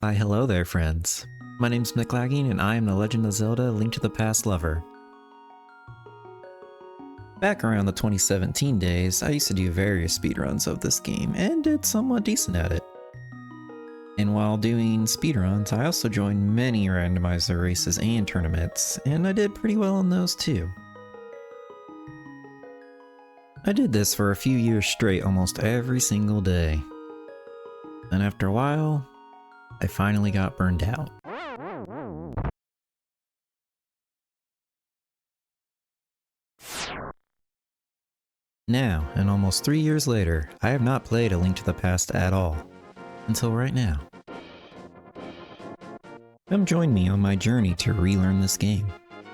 Hi, hello there, friends. My name's McLagging, and I am the Legend of Zelda: Link to the Past lover. Back around the 2017 days, I used to do various speedruns of this game, and did somewhat decent at it. And while doing speedruns, I also joined many randomizer races and tournaments, and I did pretty well in those too. I did this for a few years straight almost every single day. And after a while, I finally got burned out. Now, and almost 3 years later, I have not played A Link to the Past at all. Until right now. Come join me on my journey to relearn this game.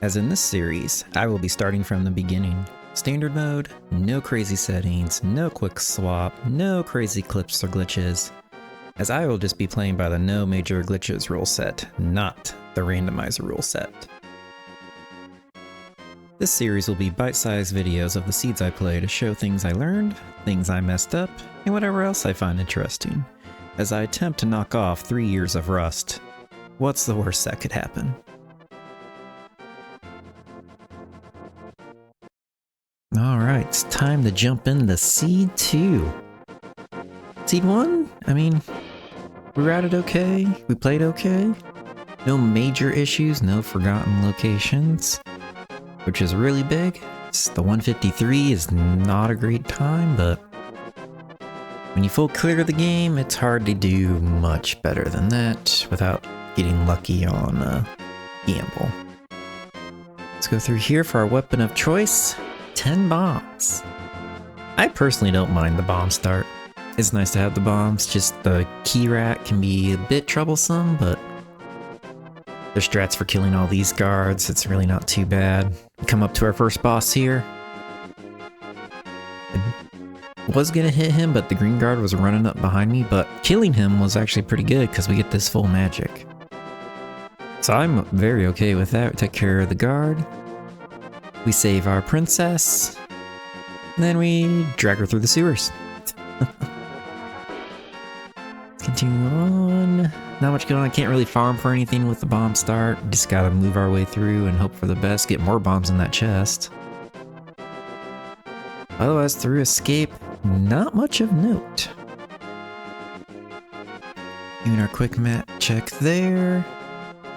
As in this series, I will be starting from the beginning. Standard mode, no crazy settings, no quick swap, no crazy clips or glitches. As I will just be playing by the no major glitches rule set, not the randomizer rule set. This series will be bite-sized videos of the seeds I play to show things I learned, things I messed up, and whatever else I find interesting, as I attempt to knock off 3 years of rust. What's the worst that could happen? Alright, it's time to jump into Seed 2. Seed 1? I mean, we routed okay, we played okay. No major issues, no forgotten locations. Which is really big. The 153 is not a great time, but when you full clear the game, it's hard to do much better than that without getting lucky on a gamble. Let's go through here for our weapon of choice, 10 bombs. I personally don't mind the bomb start. It's nice to have the bombs, just the key rat can be a bit troublesome, but there's strats for killing all these guards, it's really not too bad. Come up to our first boss here. I was gonna hit him, but the green guard was running up behind me, but killing him was actually pretty good because we get this full magic. So I'm very okay with that. We take care of the guard. We save our princess. And then we drag her through the sewers. Continue on. Not much going on. I can't really farm for anything with the bomb start. Just gotta move our way through and hope for the best. Get more bombs in that chest. Otherwise, through escape, not much of note. Doing our quick map check there.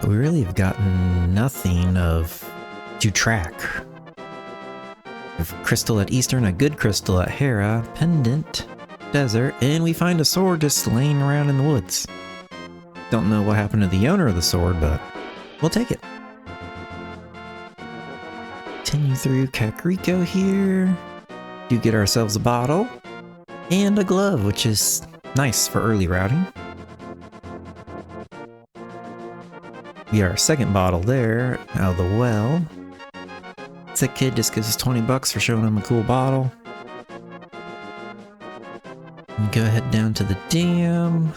But we really have gotten nothing to track. We have crystal at Eastern, a good crystal at Hera, pendant, desert, and we find a sword just laying around in the woods. Don't know what happened to the owner of the sword, but we'll take it. Continue through Kakariko here. Do get ourselves a bottle and a glove, which is nice for early routing. We got our second bottle there, out of the well. Sick kid just gives us 20 bucks for showing him a cool bottle. We go ahead down to the dam.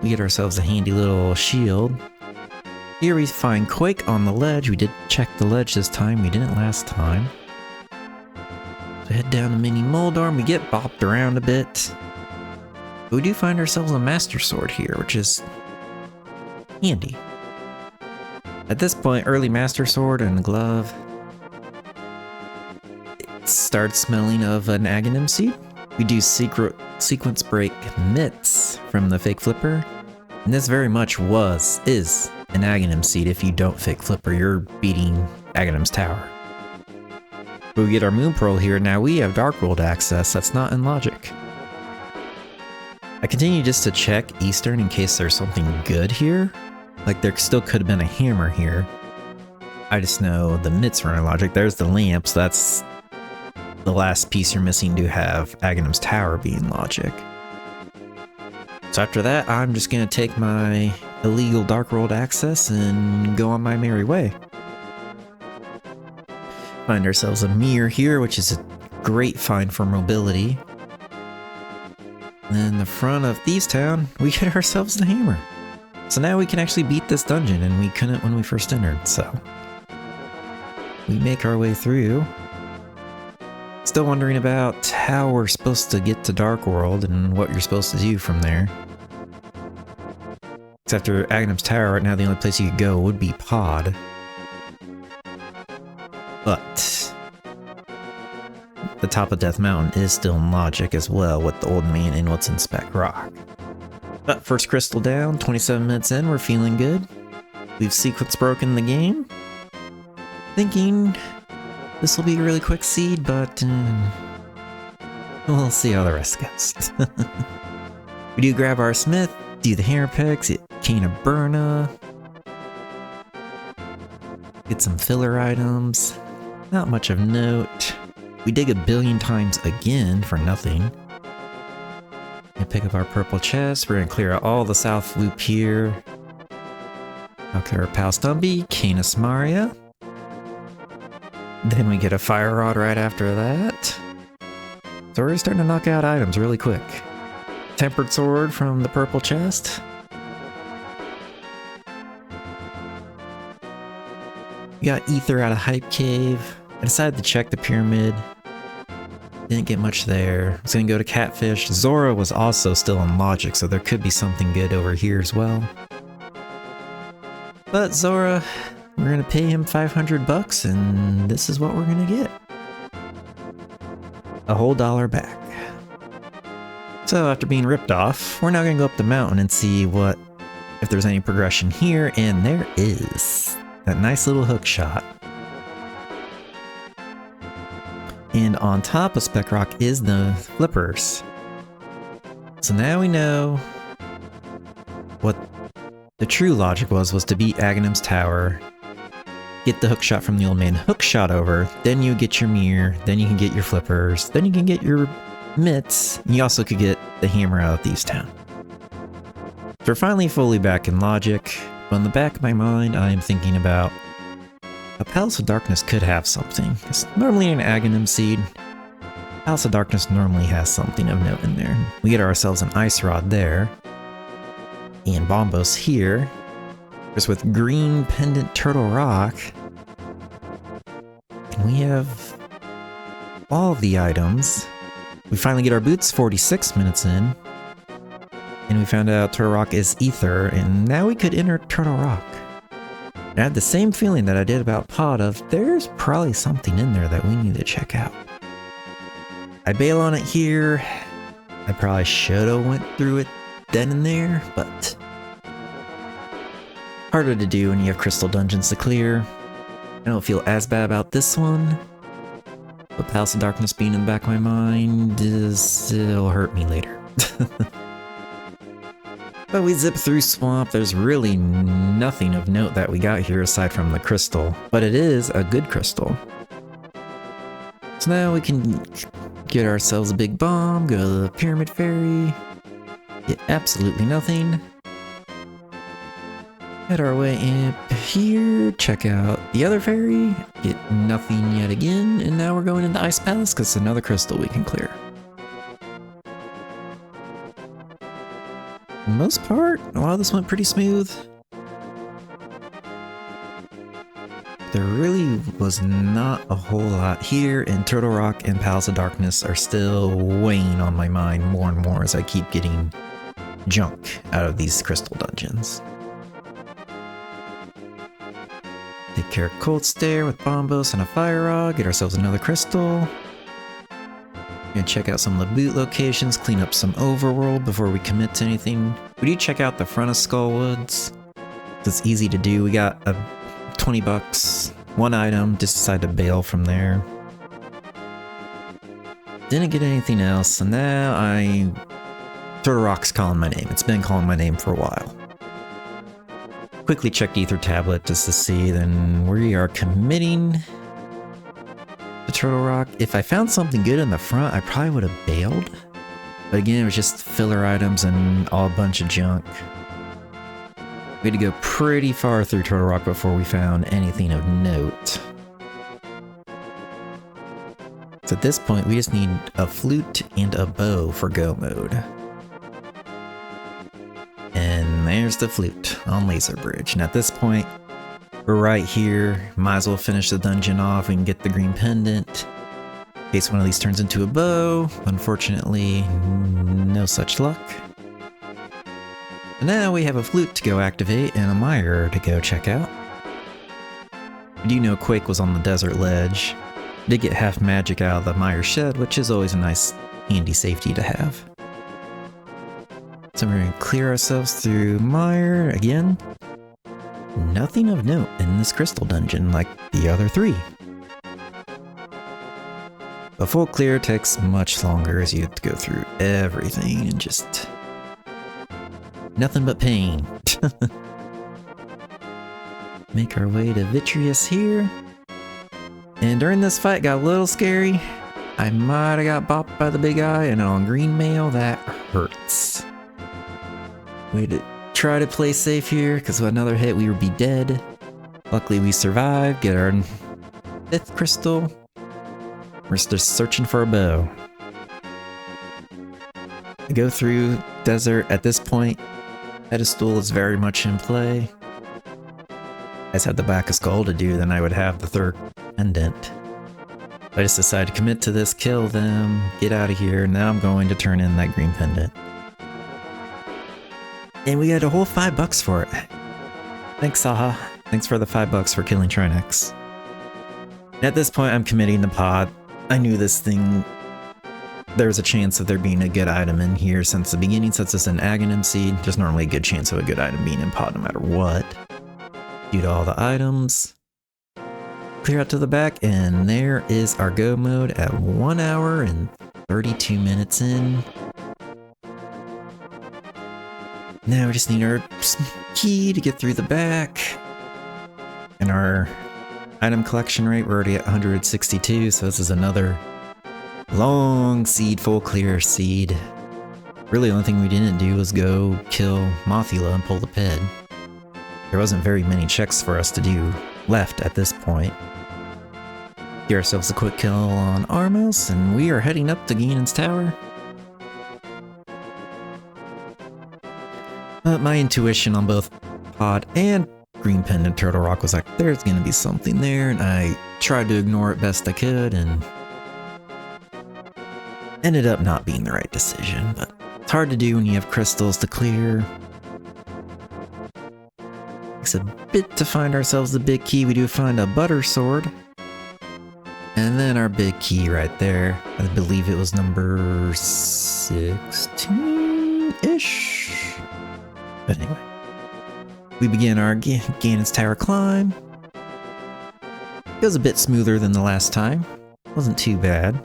We get ourselves a handy little shield. Here we find Quake on the ledge. We did check the ledge this time, we didn't last time. So head down to Mini Moldorm, we get bopped around a bit. But we do find ourselves a Master Sword here, which is handy. At this point, early Master Sword and glove, it starts smelling of an Aghanim seed. We do sequence break mitts from the fake flipper, and this very much is an Aghanim seed. If you don't fake flipper, you're beating Aghanim's tower. But we get our Moon Pearl here. Now we have Dark World access. That's not in logic. I continue just to check Eastern in case there's something good here. Like there still could have been a hammer here. I just know the mitts are in logic. There's the lamp, so that's the last piece you're missing to have Aghanim's tower be in logic. So after that, I'm just gonna take my illegal Dark World access and go on my merry way. Find ourselves a mirror here, which is a great find for mobility. And then the front of Thieves Town, we get ourselves the hammer. So now we can actually beat this dungeon, and we couldn't when we first entered, so we make our way through. Still wondering about how we're supposed to get to Dark World and what you're supposed to do from there. Except after Aghanim's Tower, right now the only place you could go would be Pod. But the top of Death Mountain is still in logic as well with the Old Man and what's in Spec Rock. But first crystal down, 27 minutes in, we're feeling good. We've sequence broken the game. Thinking this will be a really quick seed, but we'll see how the rest goes. We do grab our Smith, do the hair picks, Cane of Burna. Get some filler items. Not much of note. We dig 1 billion times again for nothing. And pick up our purple chest. We're gonna clear out all the south loop here. I'll clear our Pal Stumpy, Canis Maria. Then we get a Fire Rod right after that. So we're starting to knock out items really quick. Tempered Sword from the purple chest. We got Ether out of Hype Cave. I decided to check the pyramid. Didn't get much there. I was gonna go to Catfish. Zora was also still in logic, so there could be something good over here as well. But Zora, we're gonna pay him 500 bucks, and this is what we're gonna get. A whole $1 back. So after being ripped off, we're now gonna go up the mountain and see if there's any progression here, and there is. That nice little hook shot. And on top of Spec Rock is the flippers. So now we know what the true logic was to beat Aghanim's Tower, get the hook shot from the Old Man, hook shot over, then you get your mirror, then you can get your flippers, then you can get your mitts, and you also could get the hammer out of Thieves Town. So we're finally fully back in logic, but in the back of my mind I am thinking about a Palace of Darkness could have something. It's normally an Aghanim seed. Palace of Darkness normally has something of note in there. We get ourselves an Ice Rod there. And Bombos here. Just with green pendant Turtle Rock. And we have all the items. We finally get our boots 46 minutes in. And we found out Turtle Rock is Ether, and now we could enter Turtle Rock. I had the same feeling that I did about Pod of there's probably something in there that we need to check out. I bail on it here. I probably should have went through it then and there, but harder to do when you have crystal dungeons to clear. I don't feel as bad about this one, but Palace of Darkness being in the back of my mind it'll hurt me later. But we zip through swamp. There's really nothing of note that we got here aside from the crystal, but it is a good crystal. So now we can get ourselves a big bomb, go to the Pyramid Ferry, get absolutely nothing. Head our way up here, check out the other ferry, get nothing yet again, and now we're going into Ice Palace because it's another crystal we can clear. For the most part, a lot of this went pretty smooth. There really was not a whole lot here, and Turtle Rock and Palace of Darkness are still weighing on my mind more and more as I keep getting junk out of these crystal dungeons. Take care of Cold Stare with Bombos and a Fire Rod, get ourselves another crystal. Gonna check out some of the boot locations, clean up some overworld before we commit to anything. We do check out the front of Skullwoods. It's easy to do. We got a 20 bucks, one item, just decided to bail from there. Didn't get anything else, and now Turtle Rock's calling my name. It's been calling my name for a while. Quickly checked Ether Tablet just to see, then we are committing to Turtle Rock. If I found something good in the front, I probably would have bailed. But again, it was just filler items and all a bunch of junk. We had to go pretty far through Turtle Rock before we found anything of note. So at this point, we just need a flute and a bow for go mode. And there's the flute on Laser Bridge. And at this point, we're right here. Might as well finish the dungeon off and get the green pendant. In case one of these turns into a bow. Unfortunately, no such luck. And now we have a flute to go activate and a mire to go check out. I do know Quake was on the desert ledge. Did get half magic out of the mire shed, which is always a nice handy safety to have. So we're going to clear ourselves through mire again. Nothing of note in this crystal dungeon like the other three. A full clear takes much longer as you have to go through everything and just... nothing but pain. Make our way to Vitreous here. And during this fight, got a little scary. I might have got bopped by the big eye, and on green mail, that hurts. Way to try to play safe here, because with another hit, we would be dead. Luckily, we survived, get our 5th crystal. We're just searching for a bow. I go through desert at this point. Pedestal is very much in play. I just had the back of skull to do, then I would have the 3rd pendant. I just decided to commit to this, kill them, get out of here. Now I'm going to turn in that green pendant. And we got a whole $5 for it. Thanks, Saha. Thanks for the $5 for killing Trinex. At this point, I'm committing the pod. I knew this thing, there was a chance of there being a good item in here since the beginning, since it's an Aghanim seed. There's normally a good chance of a good item being in pod no matter what. Due to all the items. Clear out to the back, and there is our go mode at 1 hour and 32 minutes in. Now we just need our key to get through the back. And our item collection rate, we're already at 162, so this is another long seed, full clear seed. Really, the only thing we didn't do was go kill Mothula and pull the ped. There wasn't very many checks for us to do left at this point. Get ourselves a quick kill on Armos, and we are heading up to Ganon's Tower. But my intuition on both Pod and Green Pendant Turtle Rock was like, there's gonna be something there, and I tried to ignore it best I could, and ended up not being the right decision, but it's hard to do when you have crystals to clear. Takes a bit to find ourselves the big key. We do find a butter sword. And then our big key right there. I believe it was number 16-ish. But anyway. We begin our Ganon's Tower climb. It was a bit smoother than the last time. Wasn't too bad.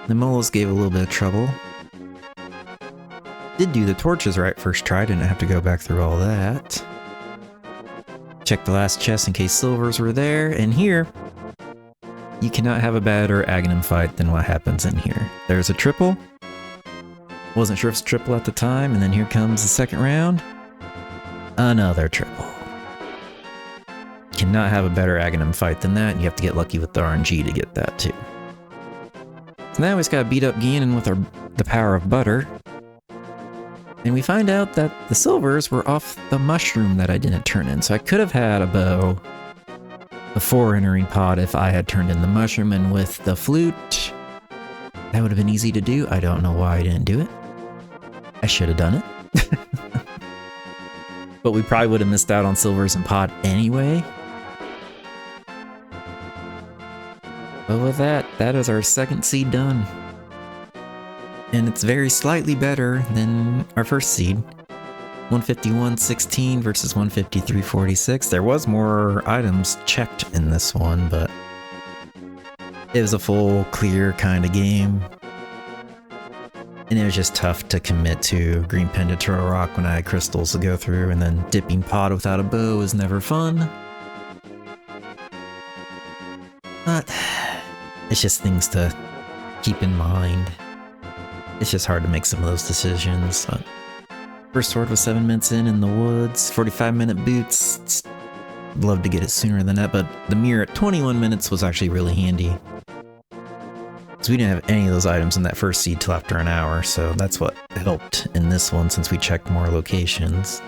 The moles gave a little bit of trouble. Did do the torches right first try, didn't have to go back through all that. Check the last chest in case silvers were there, and here, you cannot have a better Aghanim fight than what happens in here. There's a triple. Wasn't sure if it's triple at the time, and then here comes the second round. Another triple. Cannot have a better Aghanim fight than that. You have to get lucky with the RNG to get that too. So now we just gotta beat up Ganon with the power of butter. And we find out that the silvers were off the mushroom that I didn't turn in. So I could have had a bow before entering pod if I had turned in the mushroom, and with the flute, that would have been easy to do. I don't know why I didn't do it. I should have done it. But we probably would have missed out on silvers and pod anyway. But with that, that is our second seed done. And it's very slightly better than our first seed. 151.16 versus 153.46. There was more items checked in this one, but it was a full clear kind of game. And it was just tough to commit to Green Pendant Turtle Rock when I had crystals to go through, and then dipping pod without a bow was never fun. But it's just things to keep in mind. It's just hard to make some of those decisions. But first sword was 7 minutes in the woods, 45-minute boots. Love to get it sooner than that, but the mirror at 21 minutes was actually really handy. So we didn't have any of those items in that first seed till after an hour, so that's what helped in this one since we checked more locations.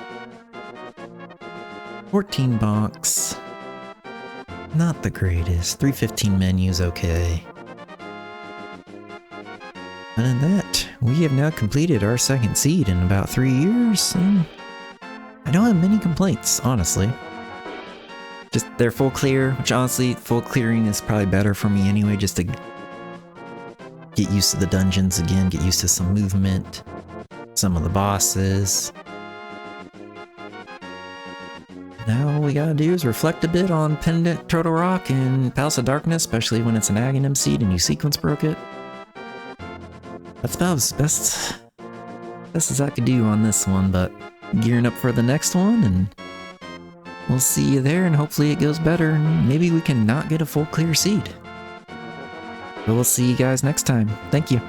14 box. Not the greatest. 315 menu's okay. And in that, we have now completed our second seed in about 3 years, and I don't have many complaints, honestly. Just they're full clear, which honestly, full clearing is probably better for me anyway, just to get used to the dungeons again, get used to some movement, some of the bosses. Now all we gotta do is reflect a bit on Pendant, Turtle Rock, and Palace of Darkness, especially when it's an Aghanim seed and you sequence broke it. That's about as best as I could do on this one, but gearing up for the next one, and we'll see you there, and hopefully it goes better, and maybe we can not get a full clear seed. But we'll see you guys next time. Thank you.